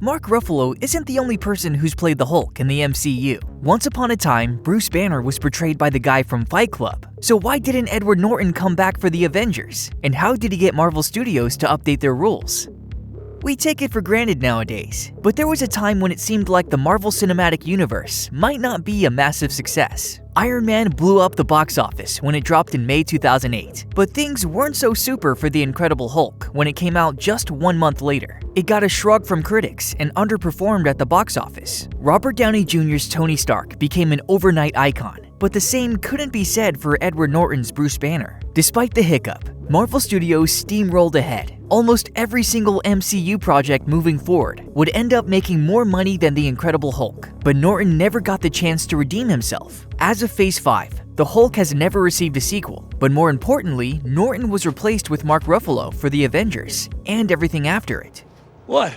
Mark Ruffalo isn't the only person who's played the Hulk in the MCU. Once upon a time, Bruce Banner was portrayed by the guy from Fight Club. So why didn't Edward Norton come back for the Avengers? And how did he get Marvel Studios to update their rules? We take it for granted nowadays, but there was a time when it seemed like the Marvel Cinematic Universe might not be a massive success. Iron Man blew up the box office when it dropped in May 2008, but things weren't so super for The Incredible Hulk when it came out just 1 month later. It got a shrug from critics and underperformed at the box office. Robert Downey Jr.'s Tony Stark became an overnight icon, but the same couldn't be said for Edward Norton's Bruce Banner. Despite the hiccup, Marvel Studios steamrolled ahead. Almost every single MCU project moving forward would end up making more money than The Incredible Hulk, but Norton never got the chance to redeem himself. As of Phase 5, the Hulk has never received a sequel, but more importantly, Norton was replaced with Mark Ruffalo for the Avengers and everything after it. What?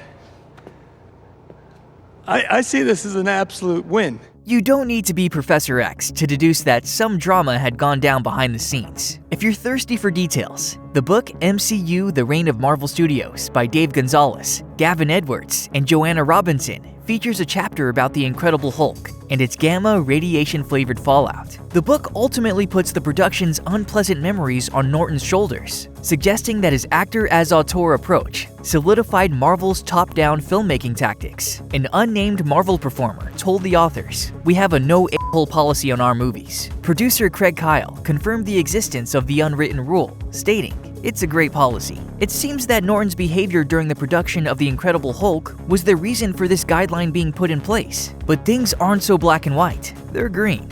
I see this as an absolute win. You don't need to be Professor X to deduce that some drama had gone down behind the scenes. If you're thirsty for details, the book MCU: The Reign of Marvel Studios by Dave Gonzalez, Gavin Edwards, and Joanna Robinson features a chapter about the Incredible Hulk and its gamma radiation-flavored fallout. The book ultimately puts the production's unpleasant memories on Norton's shoulders, suggesting that his actor-as-auteur approach solidified Marvel's top-down filmmaking tactics. An unnamed Marvel performer told the authors, "We have a no a-hole policy on our movies." Producer Craig Kyle confirmed the existence of the unwritten rule, stating, "It's a great policy." It seems that Norton's behavior during the production of The Incredible Hulk was the reason for this guideline being put in place. But things aren't so black and white, they're green.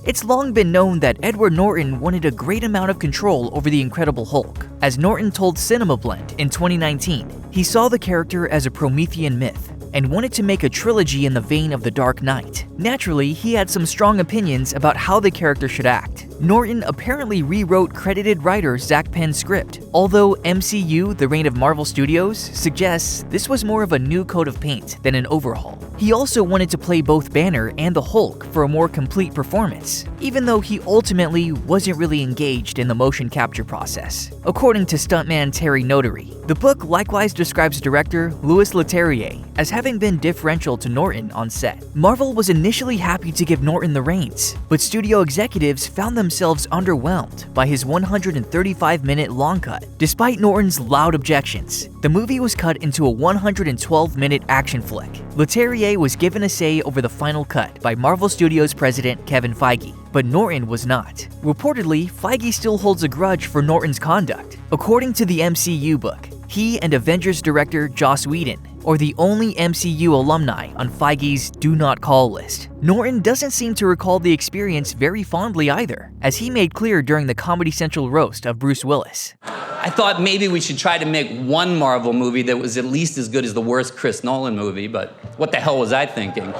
It's long been known that Edward Norton wanted a great amount of control over The Incredible Hulk. As Norton told Cinema Blend in 2019, he saw the character as a Promethean myth and wanted to make a trilogy in the vein of The Dark Knight. Naturally, he had some strong opinions about how the character should act. Norton apparently rewrote credited writer Zach Penn's script, although MCU: The Reign of Marvel Studios suggests this was more of a new coat of paint than an overhaul. He also wanted to play both Banner and the Hulk for a more complete performance, even though he ultimately wasn't really engaged in the motion capture process. According to stuntman Terry Notary, the book likewise describes director Louis Leterrier as having been differential to Norton on set. Marvel was initially happy to give Norton the reins, but studio executives found themselves underwhelmed by his 135-minute long cut. Despite Norton's loud objections, the movie was cut into a 112-minute action flick. Leterrier was given a say over the final cut by Marvel Studios president Kevin Feige, but Norton was not. Reportedly, Feige still holds a grudge for Norton's conduct. According to the MCU book, he and Avengers director Joss Whedon are the only MCU alumni on Feige's Do Not Call list. Norton doesn't seem to recall the experience very fondly either, as he made clear during the Comedy Central roast of Bruce Willis. I thought maybe we should try to make one Marvel movie that was at least as good as the worst Chris Nolan movie, but what the hell was I thinking?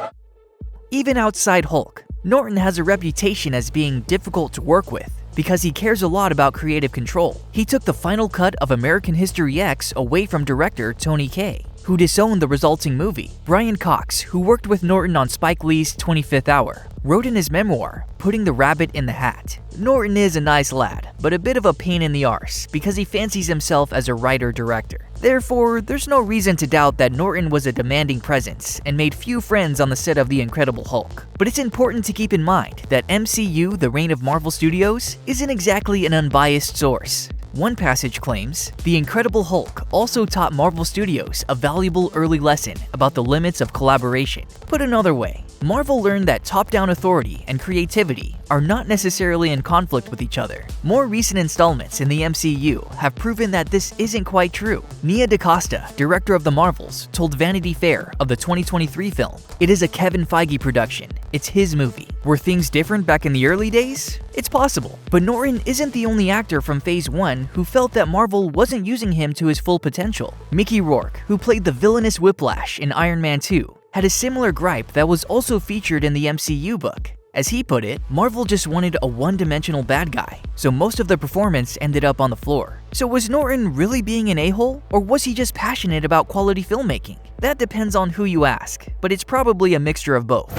Even outside Hulk, Norton has a reputation as being difficult to work with because he cares a lot about creative control. He took the final cut of American History X away from director Tony Kaye, who disowned the resulting movie. Brian Cox, who worked with Norton on Spike Lee's 25th Hour, wrote in his memoir, "Putting the rabbit in the hat." Norton is a nice lad, but a bit of a pain in the arse because he fancies himself as a writer-director. Therefore, there's no reason to doubt that Norton was a demanding presence and made few friends on the set of The Incredible Hulk. But it's important to keep in mind that MCU: The Reign of Marvel Studios isn't exactly an unbiased source. One passage claims, "The Incredible Hulk also taught Marvel Studios a valuable early lesson about the limits of collaboration." Put another way, Marvel learned that top-down authority and creativity are not necessarily in conflict with each other. More recent installments in the MCU have proven that this isn't quite true. Nia DaCosta, director of The Marvels, told Vanity Fair of the 2023 film, "It is a Kevin Feige production. It's his movie." Were things different back in the early days? It's possible, but Norton isn't the only actor from Phase 1 who felt that Marvel wasn't using him to his full potential. Mickey Rourke, who played the villainous Whiplash in Iron Man 2, had a similar gripe that was also featured in the MCU book. As he put it, Marvel just wanted a one-dimensional bad guy, so most of the performance ended up on the floor. So was Norton really being an a-hole, or was he just passionate about quality filmmaking? That depends on who you ask, but it's probably a mixture of both.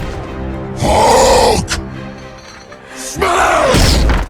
Hulk! Smash!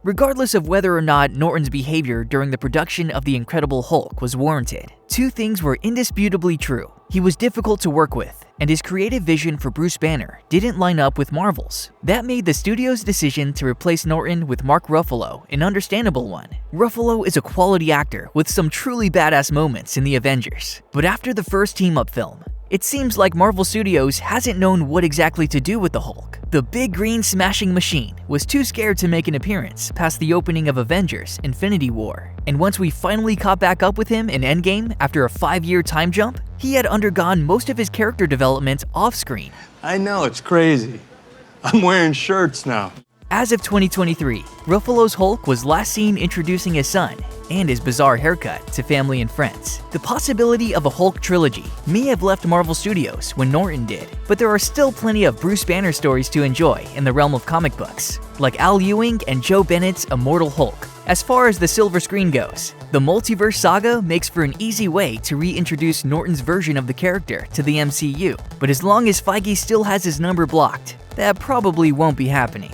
Regardless of whether or not Norton's behavior during the production of The Incredible Hulk was warranted, two things were indisputably true. He was difficult to work with, and his creative vision for Bruce Banner didn't line up with Marvel's. That made the studio's decision to replace Norton with Mark Ruffalo an understandable one. Ruffalo is a quality actor with some truly badass moments in the Avengers. But after the first team-up film, it seems like Marvel Studios hasn't known what exactly to do with the Hulk. The big green smashing machine was too scared to make an appearance past the opening of Avengers: Infinity War. And once we finally caught back up with him in Endgame after a 5-year time jump, he had undergone most of his character development off-screen. I know, it's crazy. I'm wearing shirts now. As of 2023, Ruffalo's Hulk was last seen introducing his son and his bizarre haircut to family and friends. The possibility of a Hulk trilogy may have left Marvel Studios when Norton did, but there are still plenty of Bruce Banner stories to enjoy in the realm of comic books, like Al Ewing and Joe Bennett's Immortal Hulk. As far as the silver screen goes, the multiverse saga makes for an easy way to reintroduce Norton's version of the character to the MCU, but as long as Feige still has his number blocked, that probably won't be happening.